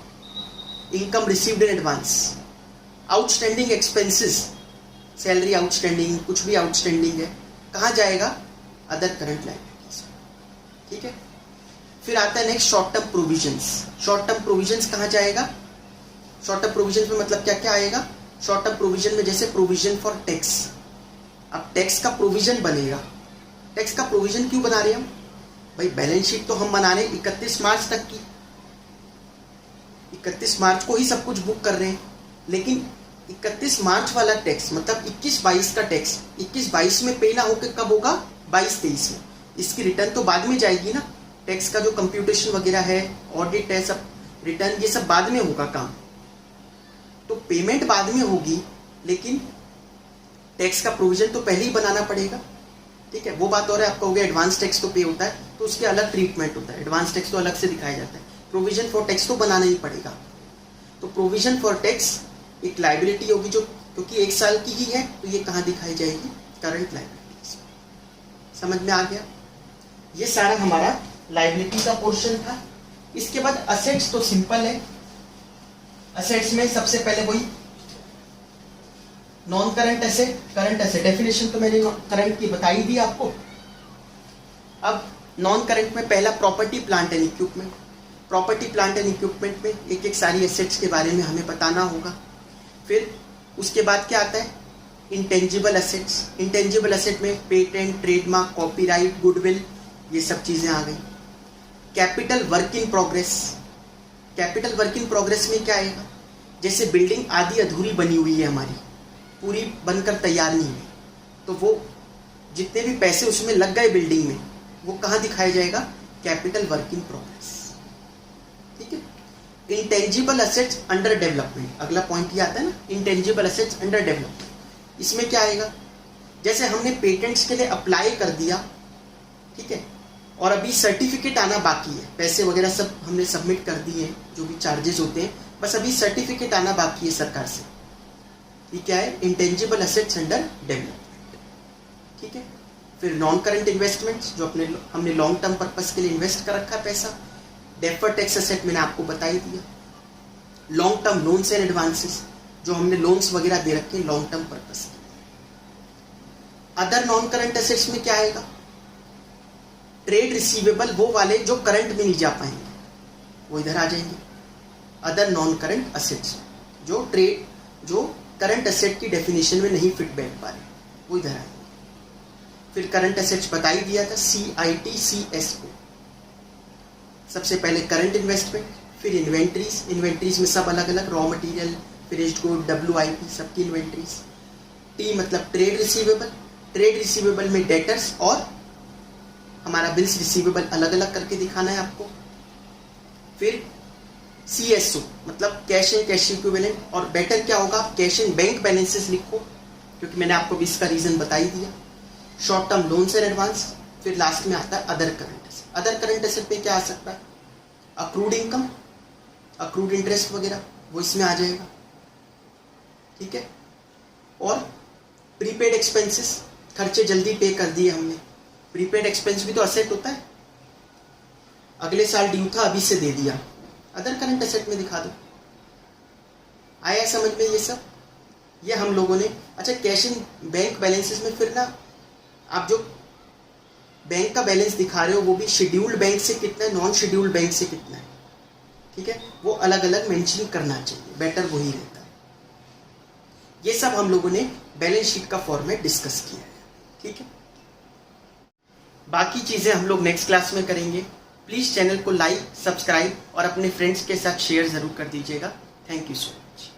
income received in advance. Outstanding expenses, salary outstanding, कुछ भी आउटस्टैंडिंग है, कहाँ जाएगा, अदर करंट लाइबिलिटीज। ठीक है। फिर आता है next short term provisions. Short term provisions कहाँ जाएगा, शॉर्ट टर्म प्रोविजन में मतलब क्या क्या आएगा, शॉर्ट टर्म प्रोविजन में जैसे प्रोविजन फॉर टैक्स। अब टैक्स का प्रोविजन बनेगा, टैक्स का प्रोविजन क्यों बना रहे हम भाई, बैलेंस शीट तो हम बना रहे हैं 31 मार्च तक की, 31 मार्च को ही सब कुछ बुक कर रहे हैं, लेकिन 31 मार्च वाला टैक्स मतलब 21-22 का टैक्स 21-22 में पे ना होकर कब होगा, 22-23 में। इसकी रिटर्न तो बाद में जाएगी ना, टैक्स का जो कंप्यूटेशन वगैरह है, ऑडिट है, सब रिटर्न ये सब बाद में होगा काम, तो पेमेंट बाद में होगी, लेकिन टैक्स का प्रोविजन तो पहले ही बनाना पड़ेगा। ठीक है। वो बात और है, आपका हो गया एडवांस टैक्स तो पे होता है तो उसके अलग ट्रीटमेंट होता है, एडवांस टैक्स तो अलग से दिखाया जाता है, प्रोविजन फॉर टैक्स तो बनाना ही पड़ेगा। तो प्रोविजन फॉर टैक्स एक लाइबिलिटी होगी जो, क्योंकि 1 साल की ही है, तो ये कहाँ दिखाई जाएगी, करंट लाइबिलिटीज। समझ में आ गया। ये सारा हमारा लाइबिलिटी का पोर्शन था। इसके बाद असेट्स तो सिंपल है। असेट्स में सबसे पहले वही non current asset, current asset definition तो मैंने करंट की बताई दी आपको। अब नॉन करंट में पहला property plant and equipment. Property plant and equipment में एक एक सारी एसेट्स के बारे में हमें बताना होगा। फिर उसके बाद क्या आता है, इंटेंजिबल एसेट्स। इंटेंजिबल एसेट में पेटेंट, ट्रेडमार्क, कॉपीराइट, गुडविल, ये सब चीजें आ गई। Capital work in progress. Capital work in progress में क्या आएगा, जैसे बिल्डिंग आधी अधूरी बनी हुई है हमारी, पूरी बनकर तैयार नहीं है, तो वो जितने भी पैसे उसमें लग गए बिल्डिंग में, वो कहाँ दिखाया जाएगा, कैपिटल वर्क इन प्रोग्रेस। ठीक है। इंटेंजिबल एसेट्स अंडर डेवलपमेंट, अगला पॉइंट ये आता है ना, इंटेंजिबल एसेट्स अंडर डेवलपमेंट। इसमें क्या आएगा, जैसे हमने पेटेंट्स के लिए अप्लाई कर दिया, ठीक है, और अभी सर्टिफिकेट आना बाकी है, पैसे वगैरह सब हमने सबमिट कर दिए हैं, जो भी चार्जेस होते हैं, बस अभी सर्टिफिकेट आना बाकी है सरकार से। ये क्या है, इंटेंजिबल एसेट्स अंडर डेवलपमेंट। ठीक है। फिर नॉन करंट इन्वेस्टमेंट्स, जो हमने लॉन्ग टर्म पर्पस के लिए इन्वेस्ट कर रखा पैसा। डेफर्ड टैक्स एसेट मैंने आपको बता ही दिया। Long term loans and advances, जो हमने लोन्स वगैरह दे रखे हैं लॉन्ग टर्म पर्पस के। अदर नॉन करंट एसेट्स में क्या आएगा, ट्रेड रिसीवेबल, वो वाले जो करंट में नहीं जा पाएंगे वो इधर आ जाएंगे। अदर नॉन करंट एसेट्स जो करंट एसेट की डेफिनेशन में नहीं फिट बैठ पा रहे, वो इधर आएंगे। फिर करंट एसेट्स बता ही दिया था, CIT CSO। सबसे पहले करंट इन्वेस्टमेंट, फिर इन्वेंट्रीज। इन्वेंट्रीज में सब अलग अलग, raw material, finished good, WIP, सबकी इन्वेंट्रीज। T मतलब ट्रेड रिसीवेबल। ट्रेड रिसीवेबल में डेटर्स और हमारा बिल्स रिसीवेबल अलग अलग करके दिखाना है आपको। फिर CSO मतलब कैश एंड कैश इक्विवेलेंट, और बेटर क्या होगा, कैश एंड बैंक बैलेंसेस लिखो, क्योंकि मैंने आपको भी इसका रीजन बता ही दिया। Short term loans and advance. फिर लास्ट में आता है other current asset. Other current asset पे क्या आ सकता है, अक्रूड इनकम, अक्रूड इंटरेस्ट वगैरह, वो इसमें आ जाएगा। ठीक है। और प्रीपेड एक्सपेंसेस, खर्चे जल्दी पे कर दिए हमने, प्रीपेड एक्सपेंस भी तो असेट होता है, अगले साल ड्यू था अभी से दे दिया, अदर करंट एसेट में दिखा दो। आया समझ में ये सब, ये हम लोगों ने। अच्छा, कैश इन बैंक बैलेंसेस में फिर ना आप जो बैंक का बैलेंस दिखा रहे हो वो भी शेड्यूल्ड बैंक से कितना है, नॉन शेड्यूल्ड बैंक से कितना है, ठीक है, वो अलग अलग मेंशन करना चाहिए, बेटर वही रहता है। ये सब हम लोगों ने बैलेंस शीट का फॉर्मेट डिस्कस किया है। ठीक है, बाकी चीज़ें हम लोग नेक्स्ट क्लास में करेंगे। प्लीज़ चैनल को लाइक, सब्सक्राइब और अपने फ्रेंड्स के साथ शेयर ज़रूर कर दीजिएगा। Thank you so much.